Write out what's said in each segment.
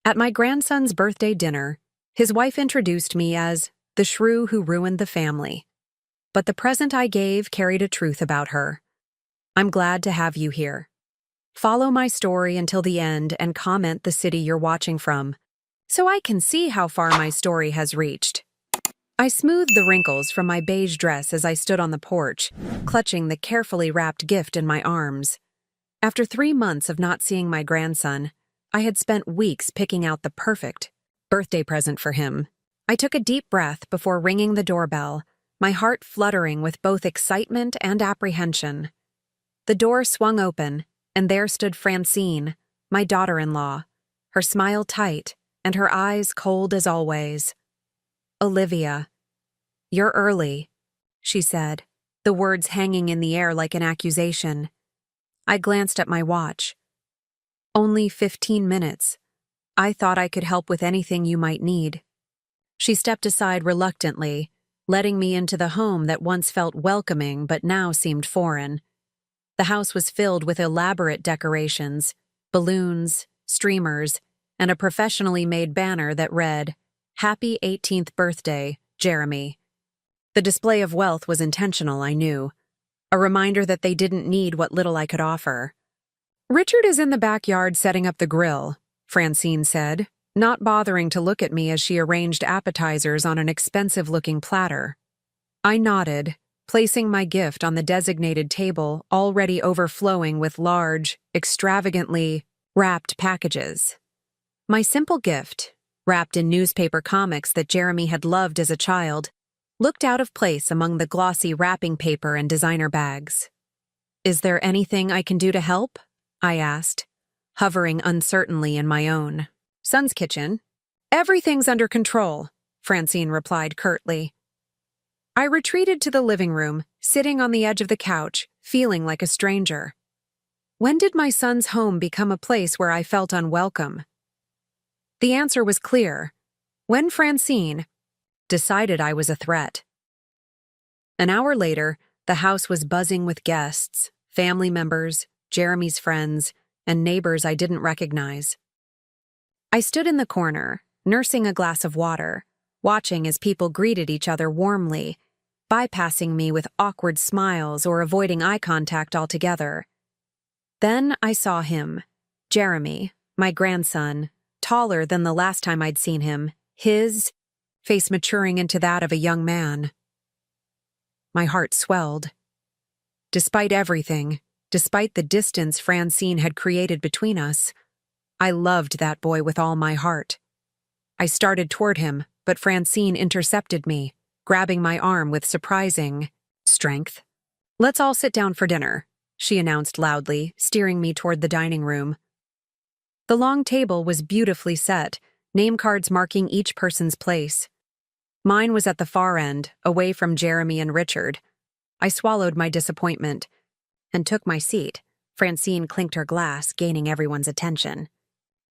At my grandson's birthday dinner, his wife introduced me as the shrew who ruined the family. But the present I gave carried a truth about her. I'm glad to have you here. Follow my story until the end and comment the city you're watching from, so I can see how far my story has reached. I smoothed the wrinkles from my beige dress as I stood on the porch, clutching the carefully wrapped gift in my arms. After 3 months of not seeing my grandson, I had spent weeks picking out the perfect birthday present for him. I took a deep breath before ringing the doorbell, my heart fluttering with both excitement and apprehension. The door swung open, and there stood Francine, my daughter-in-law, her smile tight and her eyes cold as always. "Olivia, you're early," she said, the words hanging in the air like an accusation. I glanced at my watch. "Only 15 minutes. I thought I could help with anything you might need." She stepped aside reluctantly, letting me into the home that once felt welcoming but now seemed foreign. The house was filled with elaborate decorations, balloons, streamers, and a professionally made banner that read, "Happy 18th birthday, Jeremy." The display of wealth was intentional, I knew, a reminder that they didn't need what little I could offer. "Richard is in the backyard setting up the grill," Francine said, not bothering to look at me as she arranged appetizers on an expensive-looking platter. I nodded, placing my gift on the designated table already overflowing with large, extravagantly wrapped packages. My simple gift, wrapped in newspaper comics that Jeremy had loved as a child, looked out of place among the glossy wrapping paper and designer bags. "Is there anything I can do to help?" I asked, hovering uncertainly in my own son's kitchen. "Everything's under control," Francine replied curtly. I retreated to the living room, sitting on the edge of the couch, feeling like a stranger. When did my son's home become a place where I felt unwelcome? The answer was clear: when Francine decided I was a threat. An hour later, the house was buzzing with guests, family members, Jeremy's friends, and neighbors I didn't recognize. I stood in the corner, nursing a glass of water, watching as people greeted each other warmly, bypassing me with awkward smiles or avoiding eye contact altogether. Then I saw him, Jeremy, my grandson, taller than the last time I'd seen him, his face maturing into that of a young man. My heart swelled. Despite everything, despite the distance Francine had created between us, I loved that boy with all my heart. I started toward him, but Francine intercepted me, grabbing my arm with surprising strength. "Let's all sit down for dinner," she announced loudly, steering me toward the dining room. The long table was beautifully set, name cards marking each person's place. Mine was at the far end, away from Jeremy and Richard. I swallowed my disappointment and took my seat. Francine clinked her glass, gaining everyone's attention.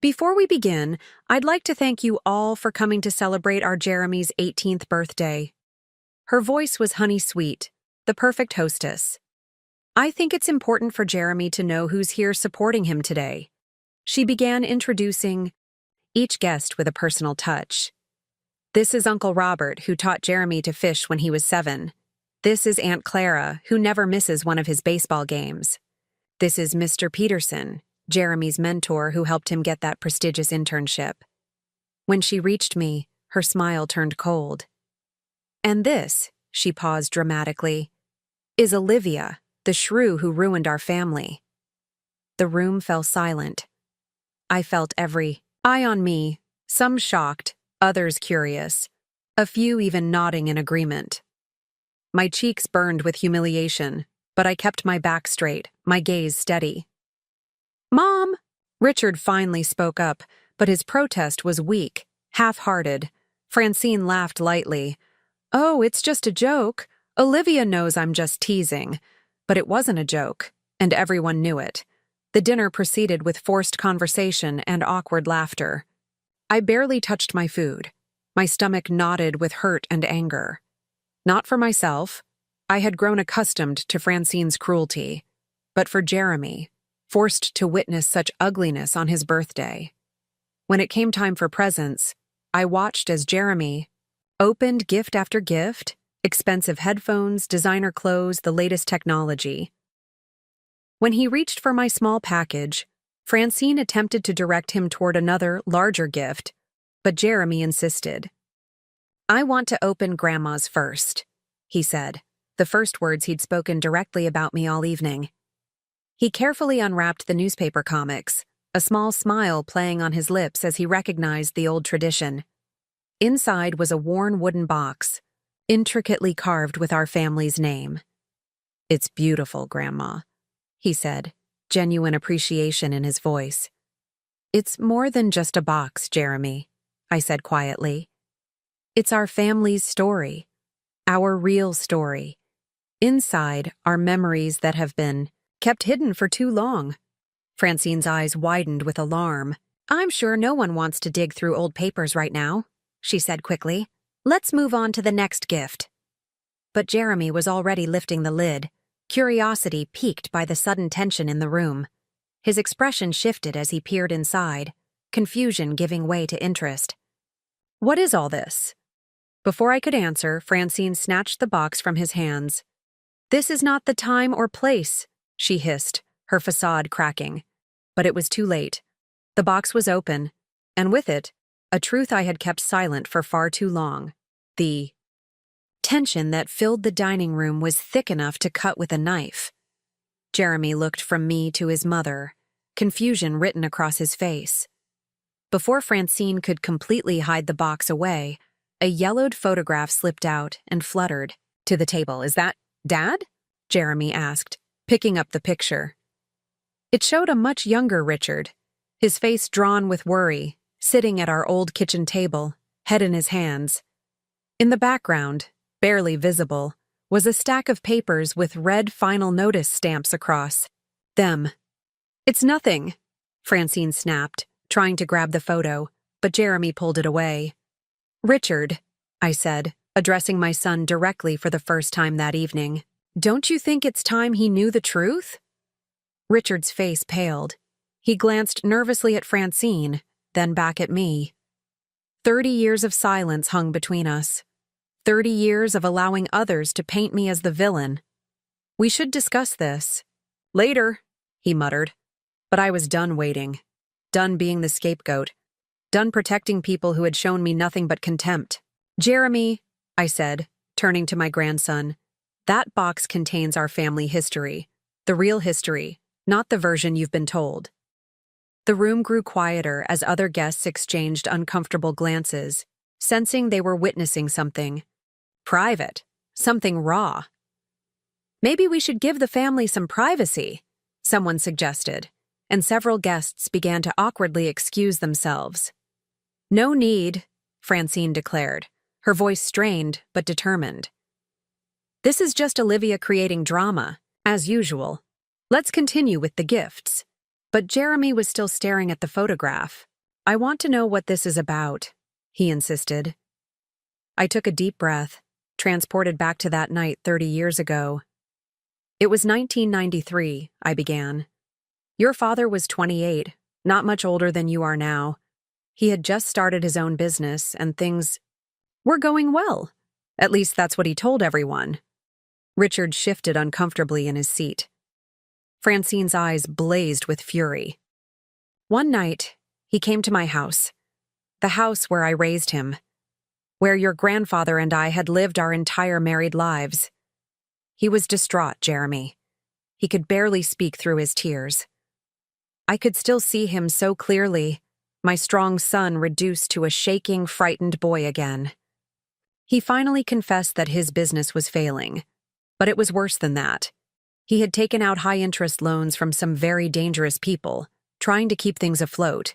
"Before we begin, I'd like to thank you all for coming to celebrate our Jeremy's 18th birthday." Her voice was honey-sweet, the perfect hostess. "I think it's important for Jeremy to know who's here supporting him today." She began introducing each guest with a personal touch. "This is Uncle Robert, who taught Jeremy to fish when he was 7. This is Aunt Clara, who never misses one of his baseball games. This is Mr. Peterson, Jeremy's mentor, who helped him get that prestigious internship." When she reached me, her smile turned cold. "And this," she paused dramatically, "is Olivia, the shrew who ruined our family." The room fell silent. I felt every eye on me, some shocked, others curious, a few even nodding in agreement. My cheeks burned with humiliation, but I kept my back straight, my gaze steady. "Mom!" Richard finally spoke up, but his protest was weak, half-hearted. Francine laughed lightly. "Oh, it's just a joke. Olivia knows I'm just teasing." But it wasn't a joke, and everyone knew it. The dinner proceeded with forced conversation and awkward laughter. I barely touched my food. My stomach knotted with hurt and anger. Not for myself. I had grown accustomed to Francine's cruelty. But for Jeremy, forced to witness such ugliness on his birthday. When it came time for presents, I watched as Jeremy opened gift after gift, expensive headphones, designer clothes, the latest technology. When he reached for my small package, Francine attempted to direct him toward another, larger gift, but Jeremy insisted. "I want to open Grandma's first," he said, the first words he'd spoken directly about me all evening. He carefully unwrapped the newspaper comics, a small smile playing on his lips as he recognized the old tradition. Inside was a worn wooden box, intricately carved with our family's name. "It's beautiful, Grandma," he said, genuine appreciation in his voice. "It's more than just a box, Jeremy," I said quietly. "It's our family's story, our real story. Inside are memories that have been kept hidden for too long." Francine's eyes widened with alarm. "I'm sure no one wants to dig through old papers right now," she said quickly. "Let's move on to the next gift." But Jeremy was already lifting the lid, curiosity piqued by the sudden tension in the room. His expression shifted as he peered inside, confusion giving way to interest. "What is all this?" Before I could answer, Francine snatched the box from his hands. "This is not the time or place," she hissed, her facade cracking. But it was too late. The box was open, and with it, a truth I had kept silent for far too long. The tension that filled the dining room was thick enough to cut with a knife. Jeremy looked from me to his mother, confusion written across his face. Before Francine could completely hide the box away, a yellowed photograph slipped out and fluttered to the table. "Is that Dad?" Jeremy asked, picking up the picture. It showed a much younger Richard, his face drawn with worry, sitting at our old kitchen table, head in his hands. In the background, barely visible, was a stack of papers with red final notice stamps across them. "It's nothing," Francine snapped, trying to grab the photo, but Jeremy pulled it away. "Richard," I said, addressing my son directly for the first time that evening, "don't you think it's time he knew the truth?" Richard's face paled. He glanced nervously at Francine, then back at me. 30 years of silence hung between us. 30 years of allowing others to paint me as the villain. "We should discuss this later," he muttered. But I was done waiting, done being the scapegoat, done protecting people who had shown me nothing but contempt. "Jeremy," I said, turning to my grandson, "that box contains our family history, the real history, not the version you've been told." The room grew quieter as other guests exchanged uncomfortable glances, sensing they were witnessing something private, something raw. "Maybe we should give the family some privacy," someone suggested, and several guests began to awkwardly excuse themselves. "No need," Francine declared, her voice strained but determined. "This is just Olivia creating drama, as usual. Let's continue with the gifts." But Jeremy was still staring at the photograph. "I want to know what this is about," he insisted. I took a deep breath, transported back to that night 30 years ago. "It was 1993, I began. Your father was 28, not much older than you are now. He had just started his own business, and things were going well. At least that's what he told everyone." Richard shifted uncomfortably in his seat. Francine's eyes blazed with fury. "One night, he came to my house, the house where I raised him, where your grandfather and I had lived our entire married lives. He was distraught, Jeremy. He could barely speak through his tears. I could still see him so clearly, my strong son reduced to a shaking, frightened boy again. He finally confessed that his business was failing, but it was worse than that. He had taken out high-interest loans from some very dangerous people, trying to keep things afloat.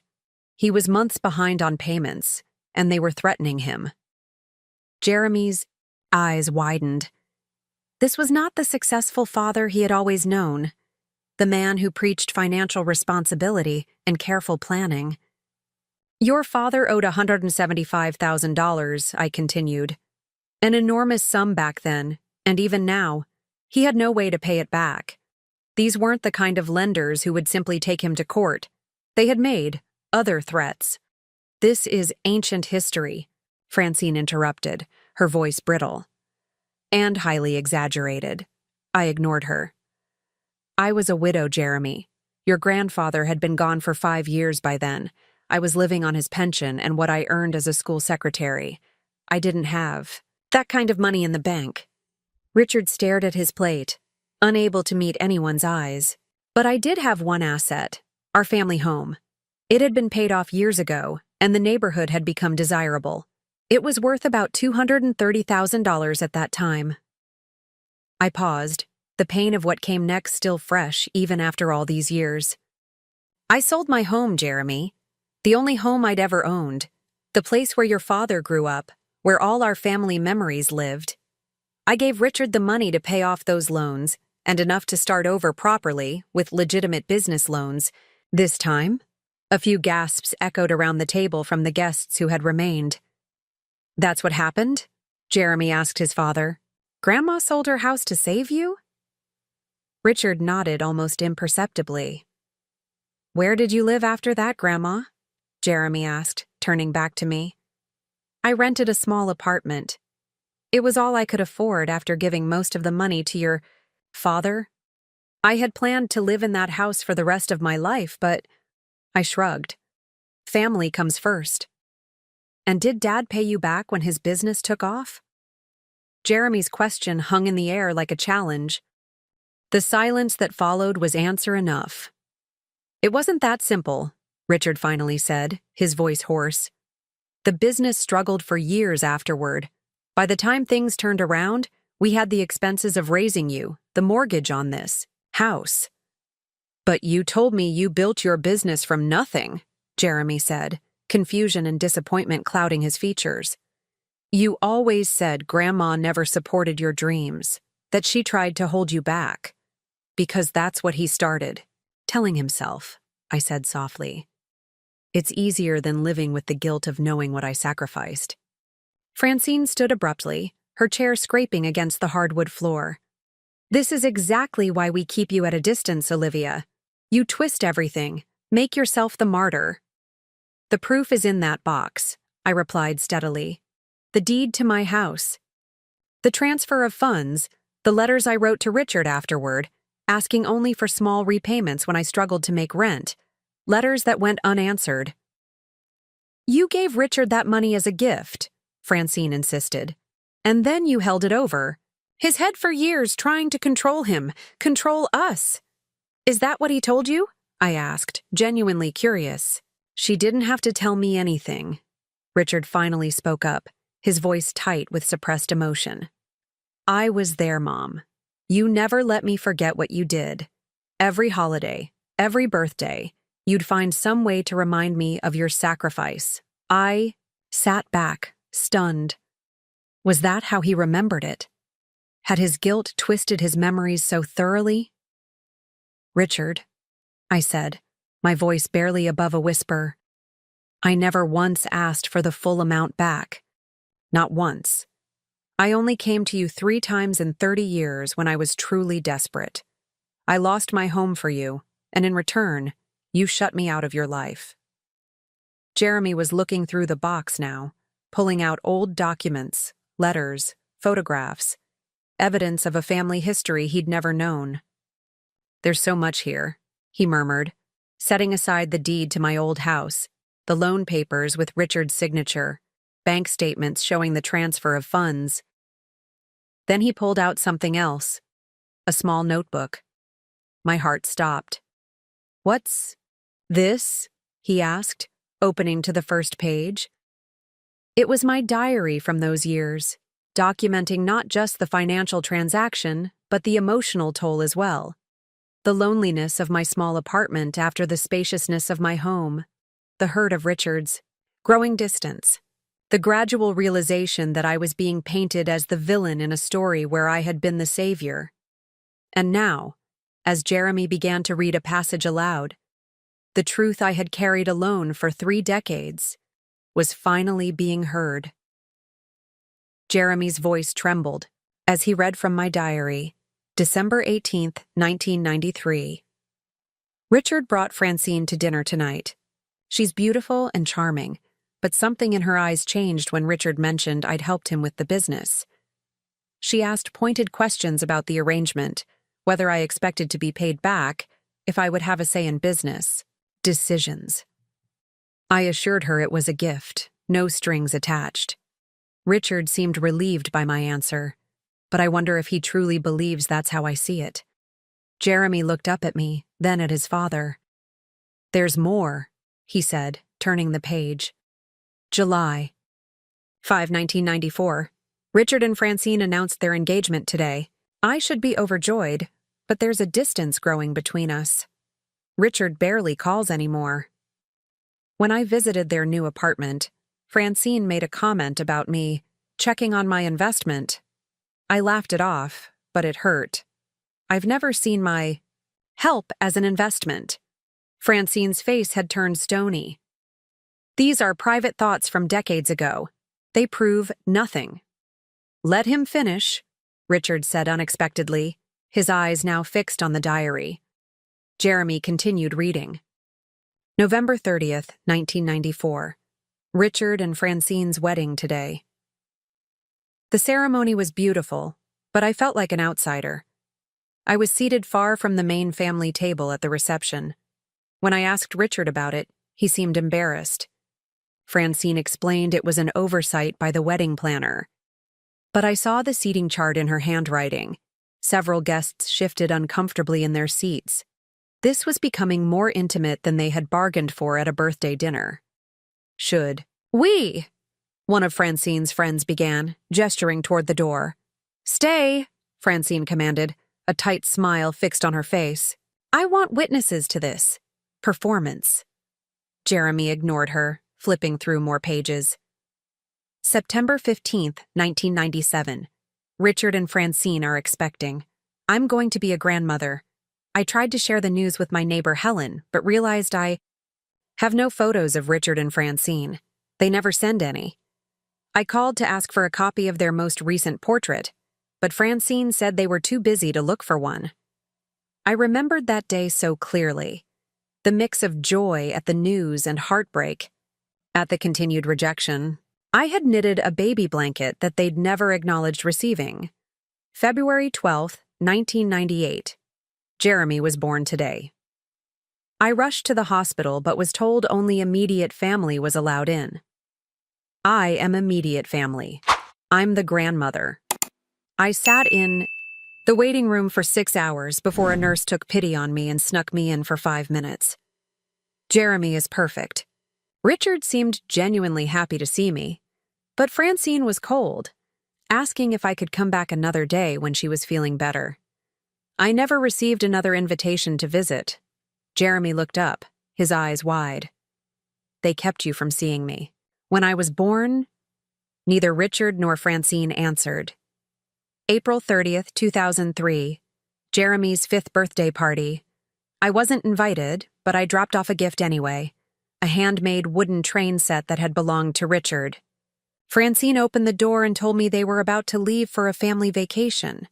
He was months behind on payments, and they were threatening him." Jeremy's eyes widened. This was not the successful father he had always known, the man who preached financial responsibility and careful planning. "Your father owed $175,000, I continued. An enormous sum back then, and even now, he had no way to pay it back. These weren't the kind of lenders who would simply take him to court. They had made other threats. This is ancient history, Francine interrupted, her voice brittle. And highly exaggerated. I ignored her. I was a widow, Jeremy. Your grandfather had been gone for 5 years by then. I was living on his pension and what I earned as a school secretary. I didn't have that kind of money in the bank. Richard stared at his plate, unable to meet anyone's eyes. But I did have one asset, our family home. It had been paid off years ago, and the neighborhood had become desirable. It was worth about $230,000 at that time. I paused, the pain of what came next still fresh even after all these years. I sold my home, Jeremy. The only home I'd ever owned. The place where your father grew up, where all our family memories lived. I gave Richard the money to pay off those loans, and enough to start over properly with legitimate business loans. This time, a few gasps echoed around the table from the guests who had remained. That's what happened? Jeremy asked his father. Grandma sold her house to save you? Richard nodded almost imperceptibly. Where did you live after that, Grandma? Jeremy asked, turning back to me. I rented a small apartment. It was all I could afford after giving most of the money to your father. I had planned to live in that house for the rest of my life, but I shrugged. Family comes first. And did Dad pay you back when his business took off? Jeremy's question hung in the air like a challenge. The silence that followed was answer enough. It wasn't that simple, Richard finally said, his voice hoarse. The business struggled for years afterward. By the time things turned around, we had the expenses of raising you, the mortgage on this house. But you told me you built your business from nothing, Jeremy said, confusion and disappointment clouding his features. You always said Grandma never supported your dreams, that she tried to hold you back. Because that's what he started, telling himself, I said softly. It's easier than living with the guilt of knowing what I sacrificed. Francine stood abruptly, her chair scraping against the hardwood floor. This is exactly why we keep you at a distance, Olivia. You twist everything, make yourself the martyr. The proof is in that box, I replied steadily. The deed to my house. The transfer of funds, the letters I wrote to Richard afterward, asking only for small repayments when I struggled to make rent, letters that went unanswered. You gave Richard that money as a gift, Francine insisted. And then you held it over. His head for years trying to control him, control us. Is that what he told you? I asked, genuinely curious. She didn't have to tell me anything. Richard finally spoke up, his voice tight with suppressed emotion. I was there, Mom. You never let me forget what you did. Every holiday, every birthday, you'd find some way to remind me of your sacrifice. I sat back, stunned. Was that how he remembered it? Had his guilt twisted his memories so thoroughly? Richard, I said, my voice barely above a whisper. I never once asked for the full amount back. Not once. I only came to you 3 times in 30 years when I was truly desperate. I lost my home for you, and in return, you shut me out of your life. Jeremy was looking through the box now, pulling out old documents, letters, photographs, evidence of a family history he'd never known. There's so much here, he murmured, setting aside the deed to my old house, the loan papers with Richard's signature, bank statements showing the transfer of funds. Then he pulled out something else, a small notebook. My heart stopped. What's this? He asked, opening to the first page. It was my diary from those years, documenting not just the financial transaction, but the emotional toll as well. The loneliness of my small apartment after the spaciousness of my home, the hurt of Richard's growing distance, the gradual realization that I was being painted as the villain in a story where I had been the savior. And now, as Jeremy began to read a passage aloud, the truth I had carried alone for 3 decades was finally being heard. Jeremy's voice trembled as he read from my diary, December 18th, 1993. Richard brought Francine to dinner tonight. She's beautiful and charming, but something in her eyes changed when Richard mentioned I'd helped him with the business. She asked pointed questions about the arrangement, whether I expected to be paid back, if I would have a say in business decisions. I assured her it was a gift, no strings attached. Richard seemed relieved by my answer, but I wonder if he truly believes that's how I see it. Jeremy looked up at me, then at his father. "There's more," he said, turning the page. July 5, 1994. Richard and Francine announced their engagement today. I should be overjoyed, but there's a distance growing between us. Richard barely calls anymore. When I visited their new apartment, Francine made a comment about me checking on my investment. I laughed it off, but it hurt. I've never seen my help as an investment. Francine's face had turned stony. These are private thoughts from decades ago. They prove nothing. Let him finish, Richard said unexpectedly, his eyes now fixed on the diary. Jeremy continued reading. November 30th, 1994. Richard and Francine's wedding today. The ceremony was beautiful, but I felt like an outsider. I was seated far from the main family table at the reception. When I asked Richard about it, he seemed embarrassed. Francine explained it was an oversight by the wedding planner. But I saw the seating chart in her handwriting. Several guests shifted uncomfortably in their seats. This was becoming more intimate than they had bargained for at a birthday dinner. Should we? One of Francine's friends began, gesturing toward the door. Stay, Francine commanded, a tight smile fixed on her face. I want witnesses to this. Performance. Jeremy ignored her, flipping through more pages. September 15th, 1997. Richard and Francine are expecting. I'm going to be a grandmother. I tried to share the news with my neighbor Helen, but realized I have no photos of Richard and Francine. They never send any. I called to ask for a copy of their most recent portrait, but Francine said they were too busy to look for one. I remembered that day so clearly. The mix of joy at the news and heartbreak at the continued rejection. I had knitted a baby blanket that they'd never acknowledged receiving. February 12th, 1998. Jeremy was born today. I rushed to the hospital but was told only immediate family was allowed in. I am immediate family. I'm the grandmother. I sat in the waiting room for 6 hours before a nurse took pity on me and snuck me in for 5 minutes. Jeremy is perfect. Richard seemed genuinely happy to see me, but Francine was cold, asking if I could come back another day when she was feeling better. I never received another invitation to visit. Jeremy looked up, his eyes wide. They kept you from seeing me. When I was born, neither Richard nor Francine answered. April 30th, 2003. Jeremy's 5th birthday party. I wasn't invited, but I dropped off a gift anyway. A handmade wooden train set that had belonged to Richard. Francine opened the door and told me they were about to leave for a family vacation.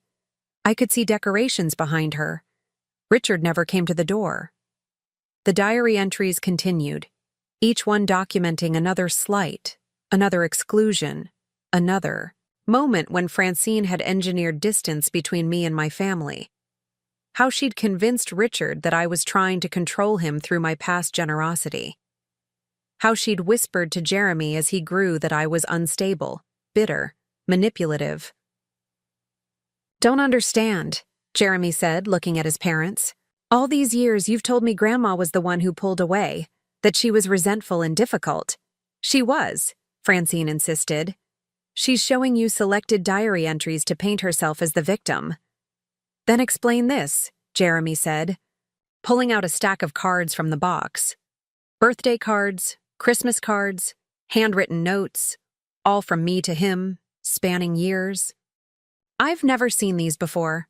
I could see decorations behind her. Richard never came to the door. The diary entries continued, each one documenting another slight, another exclusion, another moment when Francine had engineered distance between me and my family. How she'd convinced Richard that I was trying to control him through my past generosity. How she'd whispered to Jeremy as he grew that I was unstable, bitter, manipulative. Don't understand, Jeremy said, looking at his parents. All these years you've told me Grandma was the one who pulled away, that she was resentful and difficult. She was, Francine insisted. She's showing you selected diary entries to paint herself as the victim. Then explain this, Jeremy said, pulling out a stack of cards from the box. Birthday cards, Christmas cards, handwritten notes, all from me to him, spanning years. I've never seen these before.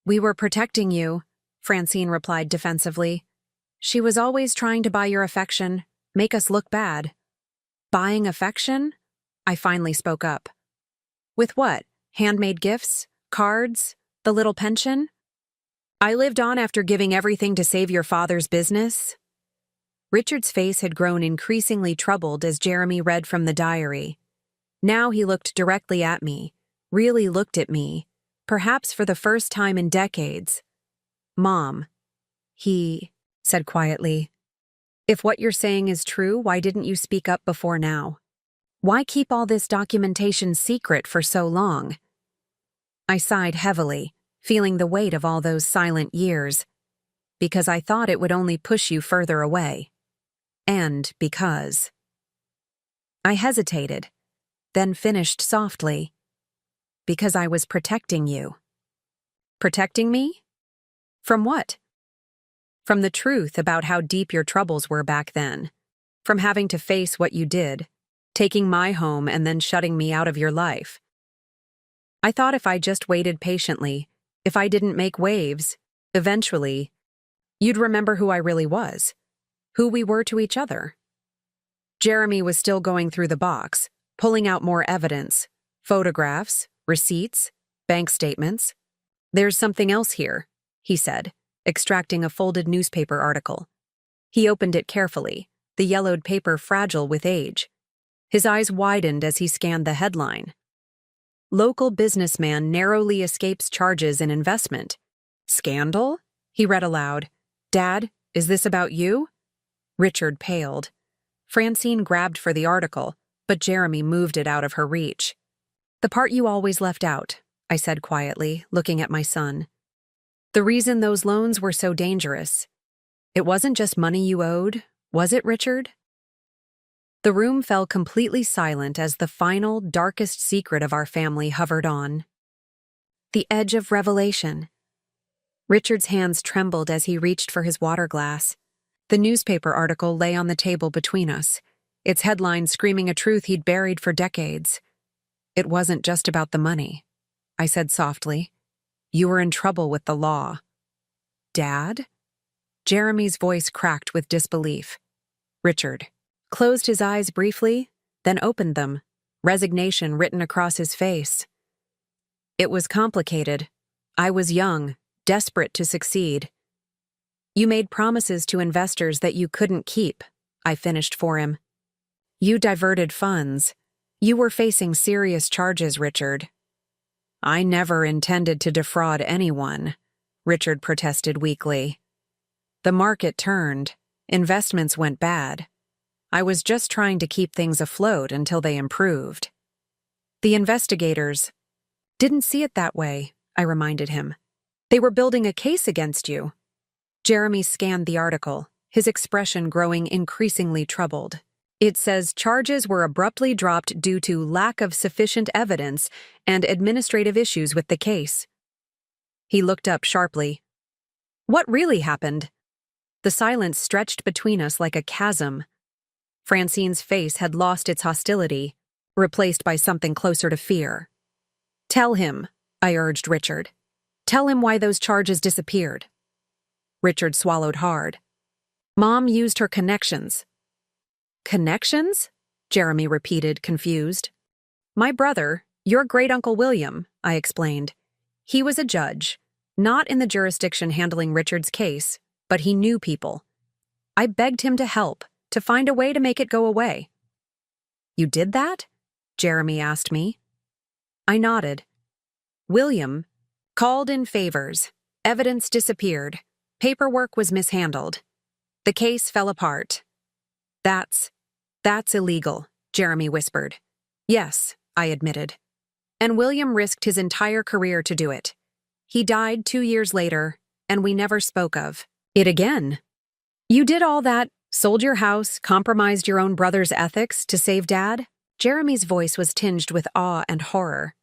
We were protecting you, Francine replied defensively. She was always trying to buy your affection, make us look bad. Buying affection? I finally spoke up. With what? Handmade gifts? Cards? The little pension? I lived on after giving everything to save your father's business? Richard's face had grown increasingly troubled as Jeremy read from the diary. Now he looked directly at me, really looked at me, perhaps for the first time in decades. "Mom," he said quietly, "if what you're saying is true, why didn't you speak up before now? Why keep all this documentation secret for so long?" I sighed heavily, feeling the weight of all those silent years. Because I thought it would only push you further away. And because. I hesitated, then finished softly. Because I was protecting you. Protecting me? From what? From the truth about how deep your troubles were back then. From having to face what you did, taking my home and then shutting me out of your life. I thought if I just waited patiently, if I didn't make waves, eventually, you'd remember who I really was, who we were to each other. Jeremy was still going through the box, pulling out more evidence, photographs, receipts, bank statements. "There's something else here," he said, extracting a folded newspaper article. He opened it carefully, the yellowed paper fragile with age. His eyes widened as he scanned the headline. "Local businessman narrowly escapes charges in investment. Scandal?" he read aloud. "Dad, is this about you?" Richard paled. Francine grabbed for the article, but Jeremy moved it out of her reach. "The part you always left out," I said quietly, looking at my son. "The reason those loans were so dangerous. It wasn't just money you owed, was it, Richard?" The room fell completely silent as the final, darkest secret of our family hovered on. The edge of revelation. Richard's hands trembled as he reached for his water glass. The newspaper article lay on the table between us, its headline screaming a truth he'd buried for decades. "It wasn't just about the money," I said softly. "You were in trouble with the law." "Dad?" Jeremy's voice cracked with disbelief. Richard closed his eyes briefly, then opened them, resignation written across his face. "It was complicated. I was young, desperate to succeed. You made promises to investors that you couldn't keep," I finished for him. "You diverted funds. You were facing serious charges, Richard." "I never intended to defraud anyone," Richard protested weakly. "The market turned. Investments went bad. I was just trying to keep things afloat until they improved." "The investigators didn't see it that way," I reminded him. "They were building a case against you." Jeremy scanned the article, his expression growing increasingly troubled. "It says charges were abruptly dropped due to lack of sufficient evidence and administrative issues with the case." He looked up sharply. "What really happened?" The silence stretched between us like a chasm. Francine's face had lost its hostility, replaced by something closer to fear. "Tell him," I urged Richard. "Tell him why those charges disappeared." Richard swallowed hard. "Mom used her connections." "Connections?" Jeremy repeated, confused. "My brother, your great-uncle William," I explained. "He was a judge, not in the jurisdiction handling Richard's case, but he knew people. I begged him to help, to find a way to make it go away." "You did that?" Jeremy asked me. I nodded. "William called in favors. Evidence disappeared. Paperwork was mishandled. The case fell apart." That's illegal," Jeremy whispered. "Yes," I admitted. "And William risked his entire career to do it. He died 2 years later, and we never spoke of it again." "You did all that, sold your house, compromised your own brother's ethics to save Dad?" Jeremy's voice was tinged with awe and horror.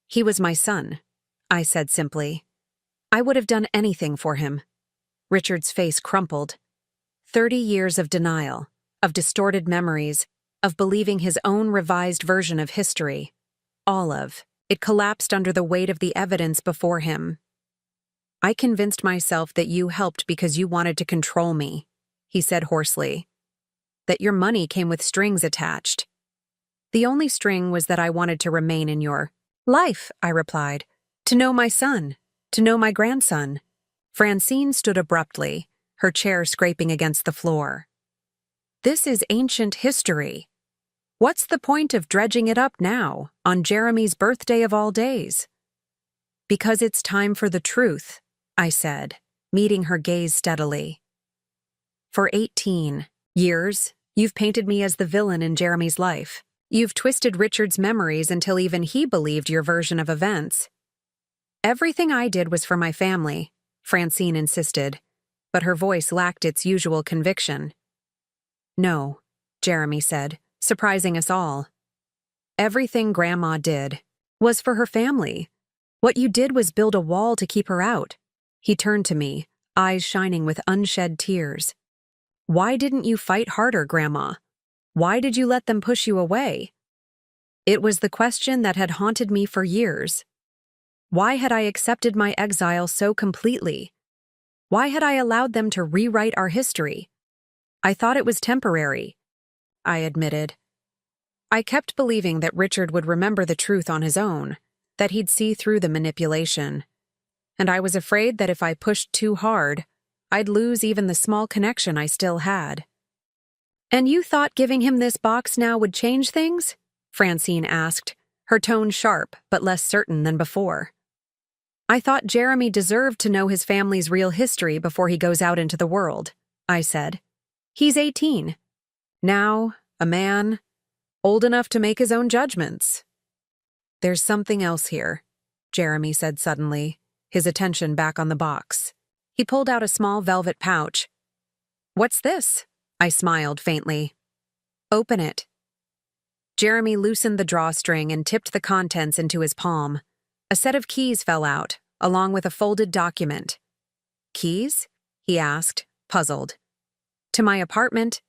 "He was my son," I said simply. "I would have done anything for him." Richard's face crumpled. 30 years of denial, of distorted memories, of believing his own revised version of history. All of it collapsed under the weight of the evidence before him. "I convinced myself that you helped because you wanted to control me," he said hoarsely. "That your money came with strings attached." "The only string was that I wanted to remain in your life," I replied. "To know my son, to know my grandson." Francine stood abruptly, her chair scraping against the floor. This is ancient history. What's the point of dredging it up now, on Jeremy's birthday of all days? Because it's time for the truth, I said, meeting her gaze steadily. For 18 years, you've painted me as the villain in Jeremy's life. You've twisted Richard's memories until even he believed your version of events. Everything I did was for my family, Francine insisted, but her voice lacked its usual conviction. No, Jeremy said, surprising us all. Everything Grandma did was for her family. What you did was build a wall to keep her out. He turned to me, eyes shining with unshed tears. Why didn't you fight harder, Grandma? Why did you let them push you away? It was the question that had haunted me for years. Why had I accepted my exile so completely? Why had I allowed them to rewrite our history? I thought it was temporary, I admitted. I kept believing that Richard would remember the truth on his own, that he'd see through the manipulation. And I was afraid that if I pushed too hard, I'd lose even the small connection I still had. And you thought giving him this box now would change things? Francine asked, her tone sharp but less certain than before. I thought Jeremy deserved to know his family's real history before he goes out into the world, I said. He's 18. Now, a man, old enough to make his own judgments. There's something else here, Jeremy said suddenly, his attention back on the box. He pulled out a small velvet pouch. What's this? I smiled faintly. Open it. Jeremy loosened the drawstring and tipped the contents into his palm. A set of keys fell out, along with a folded document. Keys? He asked, puzzled. To my apartment,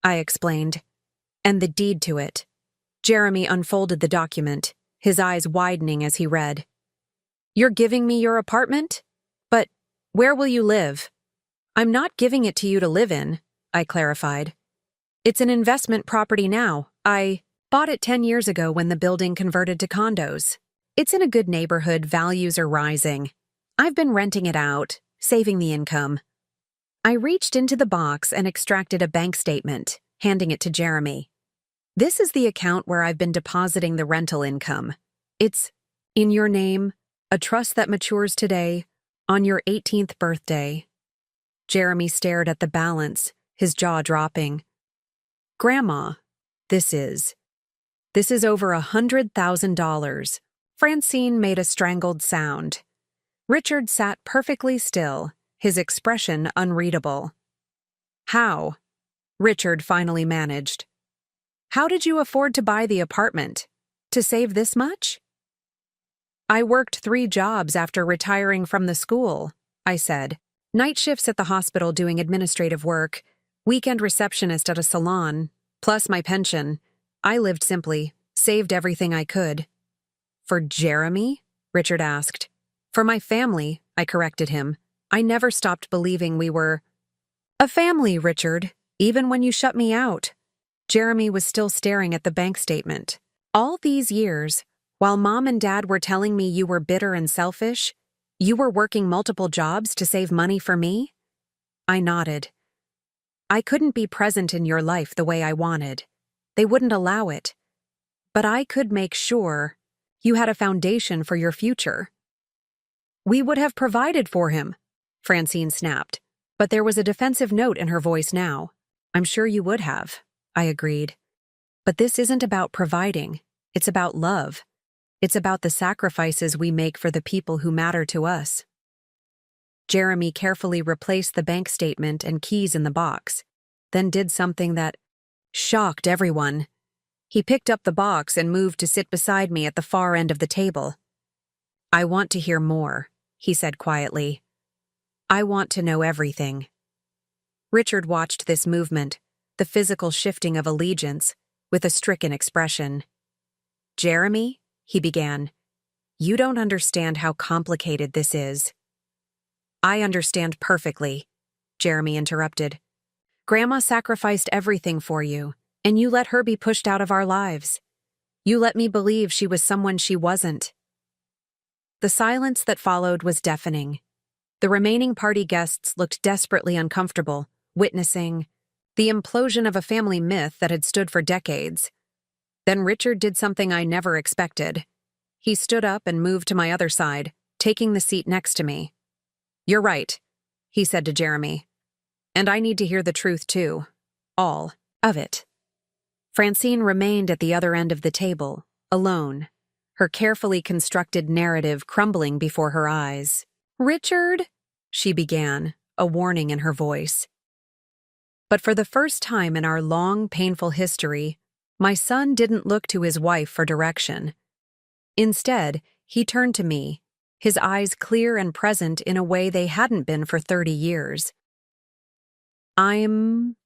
I explained. And the deed to it. Jeremy unfolded the document, his eyes widening as he read. You're giving me your apartment? But where will you live? I'm not giving it to you to live in, I clarified. It's an investment property now. I bought it 10 years ago when the building converted to condos. It's in a good neighborhood, values are rising. I've been renting it out, saving the income. I reached into the box and extracted a bank statement, handing it to Jeremy. This is the account where I've been depositing the rental income. It's in your name, a trust that matures today, on your 18th birthday. Jeremy stared at the balance, his jaw dropping. Grandma, this is over $100,000. Francine made a strangled sound. Richard sat perfectly still, his expression unreadable. How? Richard finally managed. How did you afford to buy the apartment? To save this much? I worked 3 jobs after retiring from the school, I said. Night shifts at the hospital doing administrative work, weekend receptionist at a salon, plus my pension. I lived simply, saved everything I could. For Jeremy? Richard asked. For my family, I corrected him. I never stopped believing we were a family, Richard, even when you shut me out. Jeremy was still staring at the bank statement. All these years, while Mom and Dad were telling me you were bitter and selfish, you were working multiple jobs to save money for me? I nodded. I couldn't be present in your life the way I wanted. They wouldn't allow it. But I could make sure you had a foundation for your future. We would have provided for him, Francine snapped, but there was a defensive note in her voice now. I'm sure you would have, I agreed. But this isn't about providing. It's about love. It's about the sacrifices we make for the people who matter to us. Jeremy carefully replaced the bank statement and keys in the box, then did something that shocked everyone. He picked up the box and moved to sit beside me at the far end of the table. I want to hear more, he said quietly. I want to know everything. Richard watched this movement, the physical shifting of allegiance, with a stricken expression. Jeremy, he began, you don't understand how complicated this is. I understand perfectly, Jeremy interrupted. Grandma sacrificed everything for you, and you let her be pushed out of our lives. You let me believe she was someone she wasn't. The silence that followed was deafening. The remaining party guests looked desperately uncomfortable, witnessing The implosion of a family myth that had stood for decades. Then Richard did something I never expected. He stood up and moved to my other side, taking the seat next to me. "You're right," he said to Jeremy. "And I need to hear the truth too. All of it." Francine remained at the other end of the table, alone, her carefully constructed narrative crumbling before her eyes. "Richard," she began, a warning in her voice. But for the first time in our long, painful history, my son didn't look to his wife for direction. Instead, he turned to me, his eyes clear and present in a way they hadn't been for 30 years. "I'm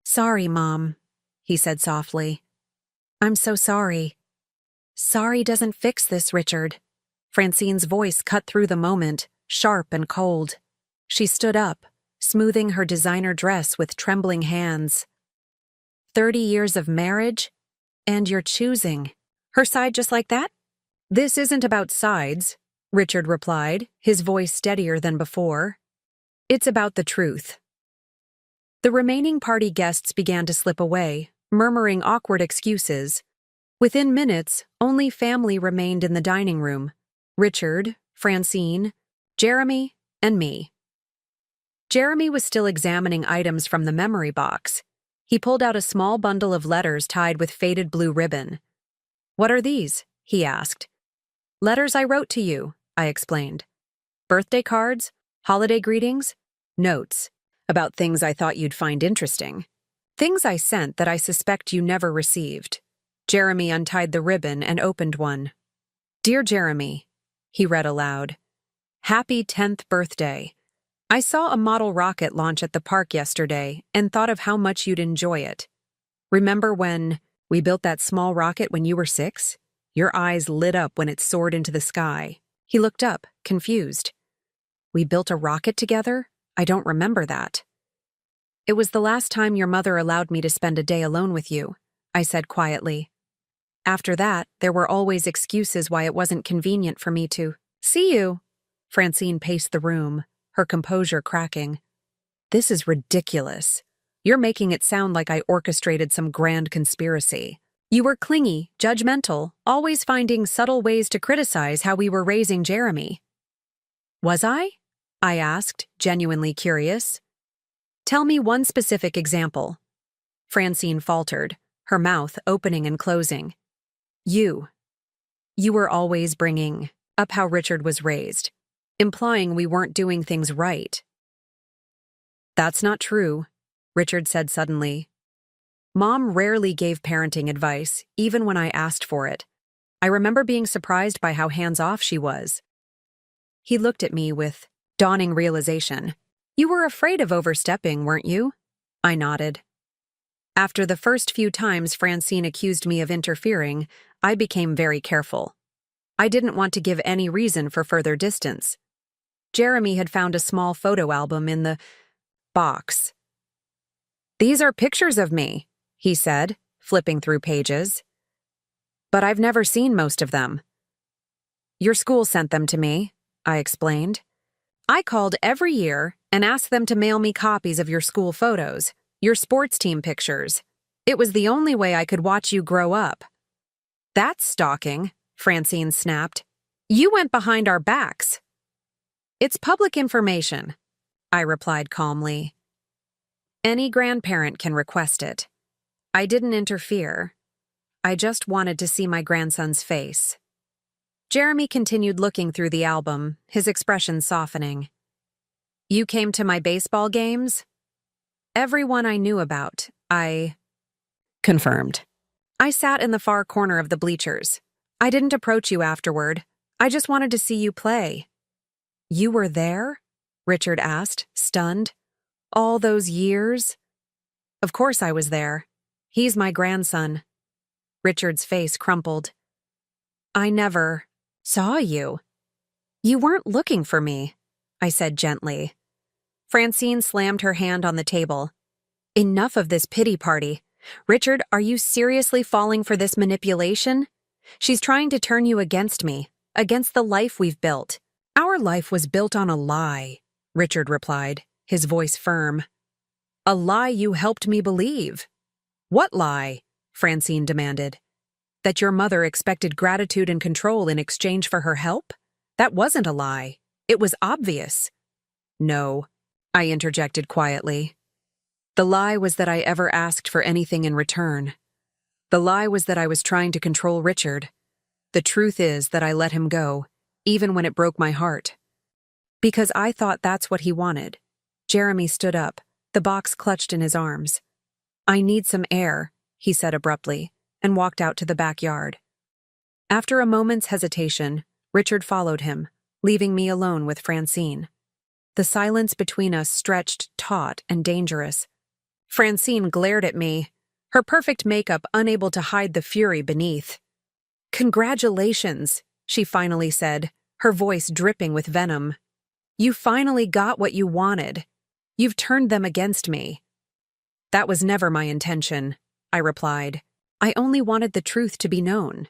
sorry, Mom," he said softly. "I'm so sorry." "Sorry doesn't fix this, Richard." Francine's voice cut through the moment, sharp and cold. She stood up, smoothing her designer dress with trembling hands. 30 years of marriage? And you're choosing her side just like that? "This isn't about sides," Richard replied, his voice steadier than before. "It's about the truth." The remaining party guests began to slip away, murmuring awkward excuses. Within minutes, only family remained in the dining room: Richard, Francine, Jeremy, and me. Jeremy was still examining items from the memory box. He pulled out a small bundle of letters tied with faded blue ribbon. "What are these?" he asked. "Letters I wrote to you," I explained. "Birthday cards, holiday greetings, notes about things I thought you'd find interesting. Things I sent that I suspect you never received." Jeremy untied the ribbon and opened one. "Dear Jeremy," he read aloud. "Happy 10th birthday. I saw a model rocket launch at the park yesterday and thought of how much you'd enjoy it. Remember when we built that small rocket when you were 6? Your eyes lit up when it soared into the sky." He looked up, confused. "We built a rocket together? I don't remember that." "It was the last time your mother allowed me to spend a day alone with you," I said quietly. "After that, there were always excuses why it wasn't convenient for me to see you." Francine paced the room, her composure cracking. "This is ridiculous. You're making it sound like I orchestrated some grand conspiracy. You were clingy, judgmental, always finding subtle ways to criticize how we were raising Jeremy." "Was I?" I asked, genuinely curious. "Tell me one specific example." Francine faltered, her mouth opening and closing. You were always bringing up how Richard was raised, implying we weren't doing things right." "That's not true," Richard said suddenly. "Mom rarely gave parenting advice, even when I asked for it. I remember being surprised by how hands-off she was." He looked at me with dawning realization. "You were afraid of overstepping, weren't you?" I nodded. After the first few times Francine accused me of interfering, I became very careful. I didn't want to give any reason for further distance. Jeremy had found a small photo album in the box. "These are pictures of me," he said, flipping through pages. "But I've never seen most of them." "Your school sent them to me," I explained. "I called every year and asked them to mail me copies of your school photos, your sports team pictures. It was the only way I could watch you grow up." "That's stalking," Francine snapped. "You went behind our backs." "It's public information," I replied calmly. "Any grandparent can request it." I didn't interfere. I just wanted to see my grandson's face. Jeremy continued looking through the album, his expression softening. "You came to my baseball games?" "Everyone I knew about, I confirmed." "I sat in the far corner of the bleachers. I didn't approach you afterward. I just wanted to see you play." "You were there?" Richard asked, stunned. "All those years?" "Of course I was there. He's my grandson." Richard's face crumpled. "I never saw you." "You weren't looking for me," I said gently. Francine slammed her hand on the table. "Enough of this pity party. Richard, are you seriously falling for this manipulation? She's trying to turn you against me, against the life we've built." "Our life was built on a lie," Richard replied, his voice firm. A lie you helped me believe. What lie? Francine demanded. That your mother expected gratitude and control in exchange for her help? That wasn't a lie. It was obvious. No, I interjected quietly. The lie was that I ever asked for anything in return. The lie was that I was trying to control Richard. The truth is that I let him go, even when it broke my heart. Because I thought that's what he wanted. Jeremy stood up, the box clutched in his arms. I need some air, he said abruptly, and walked out to the backyard. After a moment's hesitation, Richard followed him, leaving me alone with Francine. The silence between us stretched taut and dangerous. Francine glared at me, her perfect makeup unable to hide the fury beneath. Congratulations, she finally said, her voice dripping with venom. You finally got what you wanted. You've turned them against me. That was never my intention, I replied. I only wanted the truth to be known.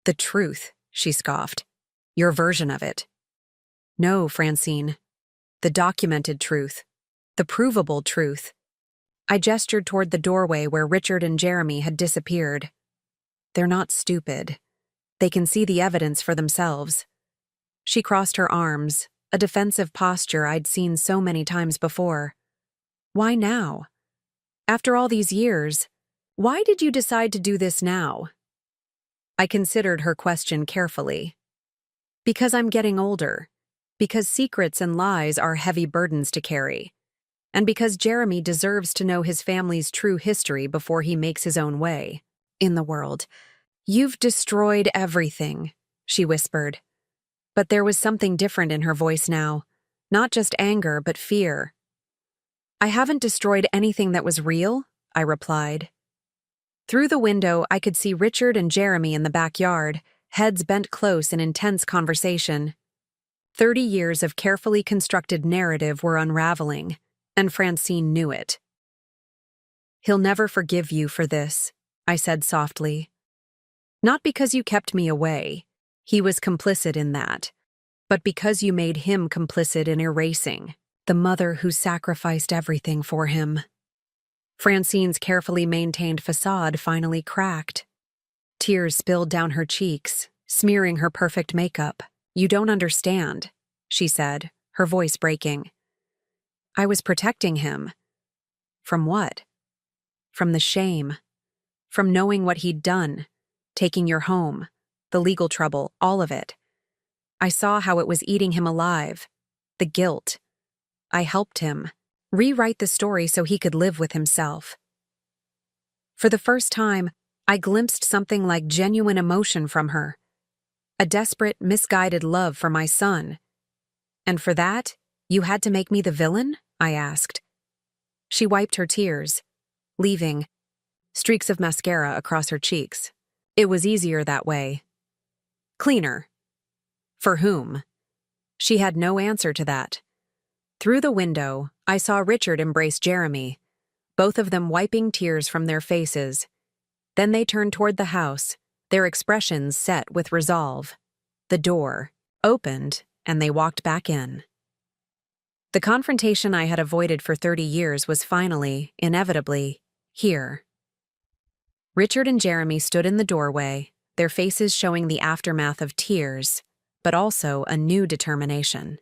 The truth, she scoffed. Your version of it. No, Francine. The documented truth. The provable truth. I gestured toward the doorway where Richard and Jeremy had disappeared. They're not stupid. They can see the evidence for themselves. She crossed her arms, a defensive posture I'd seen so many times before. Why now? After all these years, why did you decide to do this now? I considered her question carefully. Because I'm getting older. Because secrets and lies are heavy burdens to carry. And because Jeremy deserves to know his family's true history before he makes his own way in the world. You've destroyed everything, she whispered. But there was something different in her voice now. Not just anger, but fear. I haven't destroyed anything that was real, I replied. Through the window, I could see Richard and Jeremy in the backyard, heads bent close in intense conversation. 30 years of carefully constructed narrative were unraveling, and Francine knew it. He'll never forgive you for this, I said softly. Not because you kept me away. He was complicit in that. But because you made him complicit in erasing the mother who sacrificed everything for him. Francine's carefully maintained facade finally cracked. Tears spilled down her cheeks, smearing her perfect makeup. You don't understand, she said, her voice breaking. I was protecting him. From what? From the shame. From knowing what he'd done, taking your home, the legal trouble, all of it. I saw how it was eating him alive. The guilt. I helped him rewrite the story so he could live with himself. For the first time, I glimpsed something like genuine emotion from her. A desperate, misguided love for my son. And for that, you had to make me the villain? I asked. She wiped her tears, leaving streaks of mascara across her cheeks. It was easier that way. Cleaner. For whom? She had no answer to that. Through the window, I saw Richard embrace Jeremy, both of them wiping tears from their faces. Then they turned toward the house, their expressions set with resolve. The door opened, and they walked back in. The confrontation I had avoided for 30 years was finally, inevitably, here. Richard and Jeremy stood in the doorway, their faces showing the aftermath of tears, but also a new determination.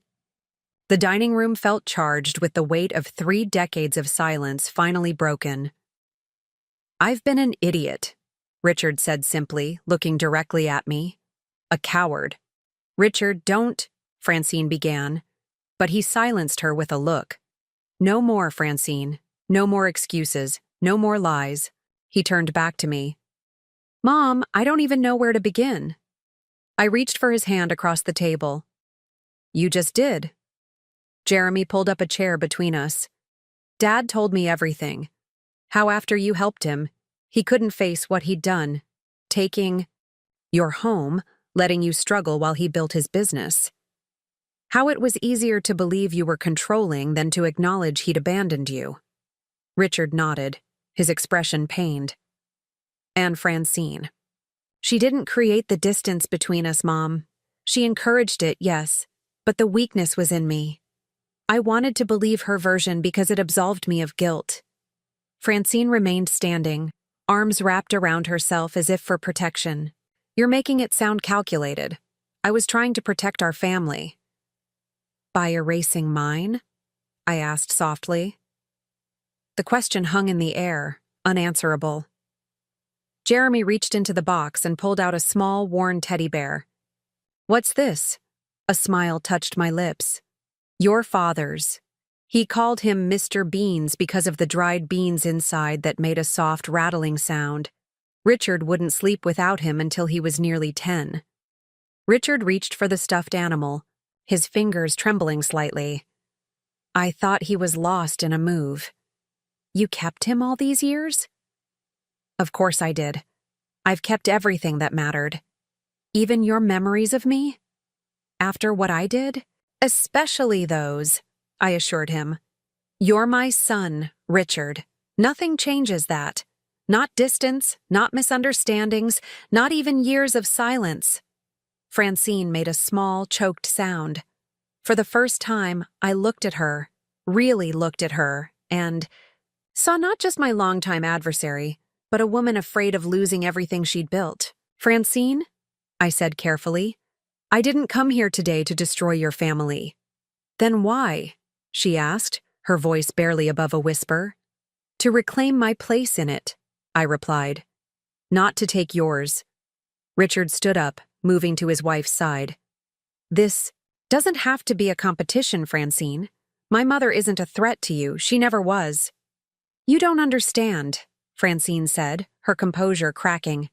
The dining room felt charged with the weight of 3 decades of silence finally broken. I've been an idiot, Richard said simply, looking directly at me. A coward. Richard, don't, Francine began, but he silenced her with a look. No more, Francine. No more excuses. No more lies. He turned back to me. Mom, I don't even know where to begin. I reached for his hand across the table. You just did. Jeremy pulled up a chair between us. Dad told me everything. How after you helped him, he couldn't face what he'd done. Taking your home, letting you struggle while he built his business. How it was easier to believe you were controlling than to acknowledge he'd abandoned you. Richard nodded, his expression pained. And Francine. She didn't create the distance between us, Mom. She encouraged it, yes, but the weakness was in me. I wanted to believe her version because it absolved me of guilt. Francine remained standing, arms wrapped around herself as if for protection. You're making it sound calculated. I was trying to protect our family. By erasing mine? I asked softly. The question hung in the air, unanswerable. Jeremy reached into the box and pulled out a small, worn teddy bear. What's this? A smile touched my lips. Your father's. He called him Mr. Beans because of the dried beans inside that made a soft rattling sound. Richard wouldn't sleep without him until he was nearly 10. Richard reached for the stuffed animal, his fingers trembling slightly. I thought he was lost in a move. You kept him all these years? Of course I did. I've kept everything that mattered. Even your memories of me? After what I did? Especially those, I assured him. You're my son, Richard. Nothing changes that. Not distance, not misunderstandings, not even years of silence. Francine made a small, choked sound. For the first time, I looked at her, really looked at her, and saw not just my longtime adversary, but a woman afraid of losing everything she'd built. Francine, I said carefully, I didn't come here today to destroy your family. Then why? She asked, her voice barely above a whisper. To reclaim my place in it, I replied. Not to take yours. Richard stood up, moving to his wife's side. This doesn't have to be a competition, Francine. My mother isn't a threat to you. She never was. You don't understand, Francine said, her composure cracking.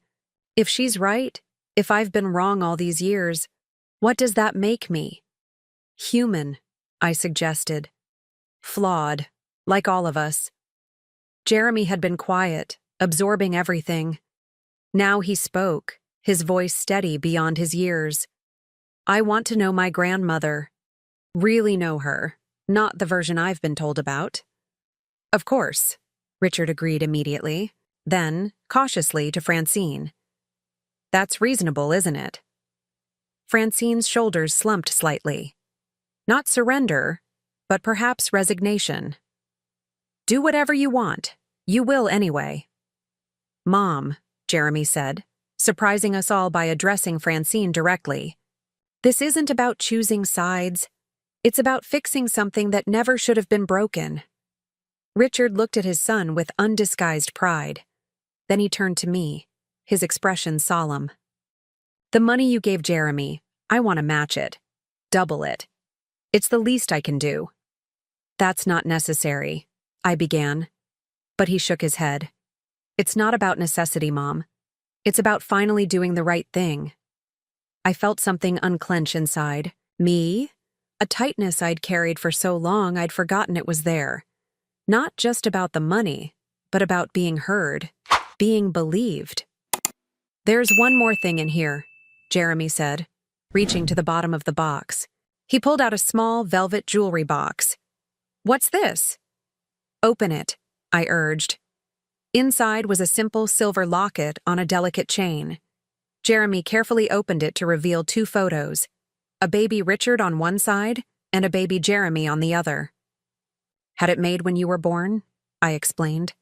If she's right, if I've been wrong all these years, what does that make me? Human, I suggested. Flawed, like all of us. Jeremy had been quiet, absorbing everything. Now he spoke, his voice steady beyond his years. I want to know my grandmother. Really know her, not the version I've been told about. Of course, Richard agreed immediately, then, cautiously, to Francine. That's reasonable, isn't it? Francine's shoulders slumped slightly. Not surrender, but perhaps resignation. Do whatever you want. You will anyway. Mom, Jeremy said, surprising us all by addressing Francine directly. This isn't about choosing sides. It's about fixing something that never should have been broken. Richard looked at his son with undisguised pride. Then he turned to me, his expression solemn. The money you gave Jeremy, I want to match it. Double it. It's the least I can do. That's not necessary, I began. But he shook his head. It's not about necessity, Mom. It's about finally doing the right thing. I felt something unclench inside. Me? A tightness I'd carried for so long I'd forgotten it was there. Not just about the money, but about being heard, being believed. There's one more thing in here, Jeremy said, reaching to the bottom of the box. He pulled out a small velvet jewelry box. What's this? Open it, I urged. Inside was a simple silver locket on a delicate chain. Jeremy carefully opened it to reveal 2 photos, a baby Richard on one side and a baby Jeremy on the other. Had it made when you were born? I explained.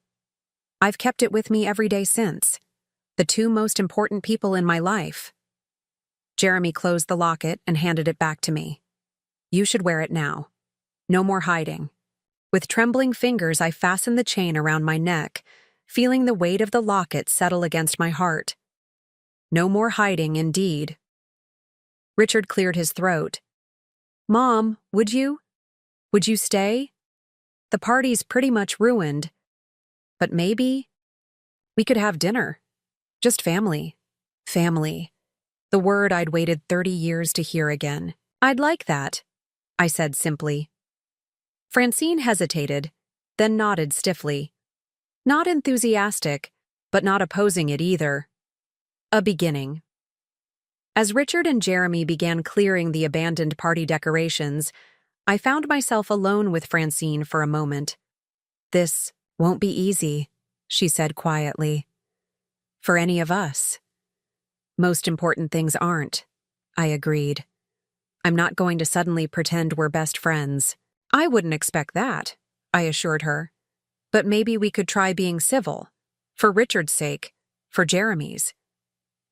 I've kept it with me every day since. The 2 most important people in my life. Jeremy closed the locket and handed it back to me. You should wear it now. No more hiding. With trembling fingers, I fastened the chain around my neck, feeling the weight of the locket settle against my heart. No more hiding, indeed. Richard cleared his throat. Mom, would you? Would you stay? The party's pretty much ruined. But maybe we could have dinner. Just family. Family. The word I'd waited 30 years to hear again. I'd like that, I said simply. Francine hesitated, then nodded stiffly. Not enthusiastic, but not opposing it either. A beginning. As Richard and Jeremy began clearing the abandoned party decorations, I found myself alone with Francine for a moment. This won't be easy, she said quietly. For any of us. Most important things aren't, I agreed. I'm not going to suddenly pretend we're best friends. I wouldn't expect that, I assured her. But maybe we could try being civil. For Richard's sake, for Jeremy's.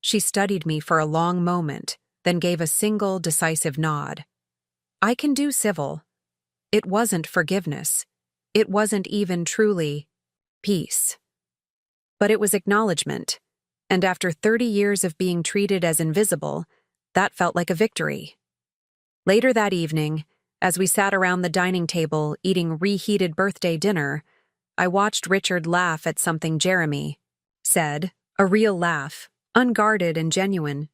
She studied me for a long moment, then gave a single, decisive nod. I can do civil. It wasn't forgiveness. It wasn't even truly peace. But it was acknowledgement, and after 30 years of being treated as invisible, that felt like a victory. Later that evening, as we sat around the dining table eating reheated birthday dinner, I watched Richard laugh at something Jeremy said, a real laugh, unguarded and genuine.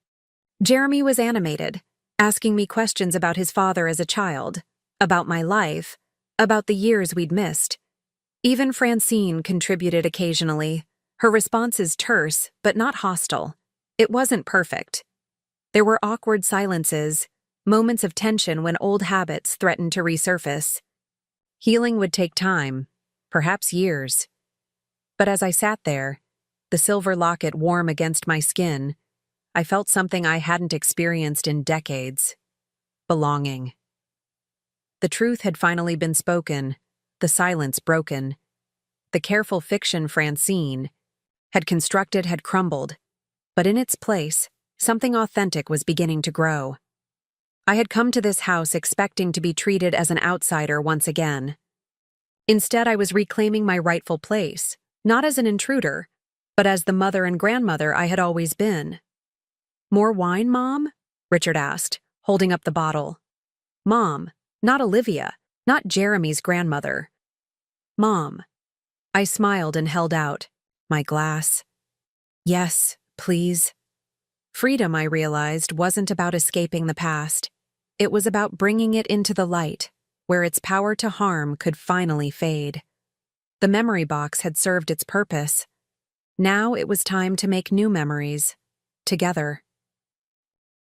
Jeremy was animated, asking me questions about his father as a child, about my life, about the years we'd missed. Even Francine contributed occasionally, her responses terse but not hostile. It wasn't perfect. There were awkward silences, moments of tension when old habits threatened to resurface. Healing would take time, perhaps years. But as I sat there, the silver locket warm against my skin, I felt something I hadn't experienced in decades: belonging. The truth had finally been spoken, the silence broken. The careful fiction Francine had constructed had crumbled, but in its place, something authentic was beginning to grow. I had come to this house expecting to be treated as an outsider once again. Instead, I was reclaiming my rightful place, not as an intruder, but as the mother and grandmother I had always been. "More wine, Mom?" Richard asked, holding up the bottle. Mom, not Olivia, not Jeremy's grandmother. Mom. I smiled and held out my glass. Yes, please. Freedom, I realized, wasn't about escaping the past. It was about bringing it into the light, where its power to harm could finally fade. The memory box had served its purpose. Now it was time to make new memories, together.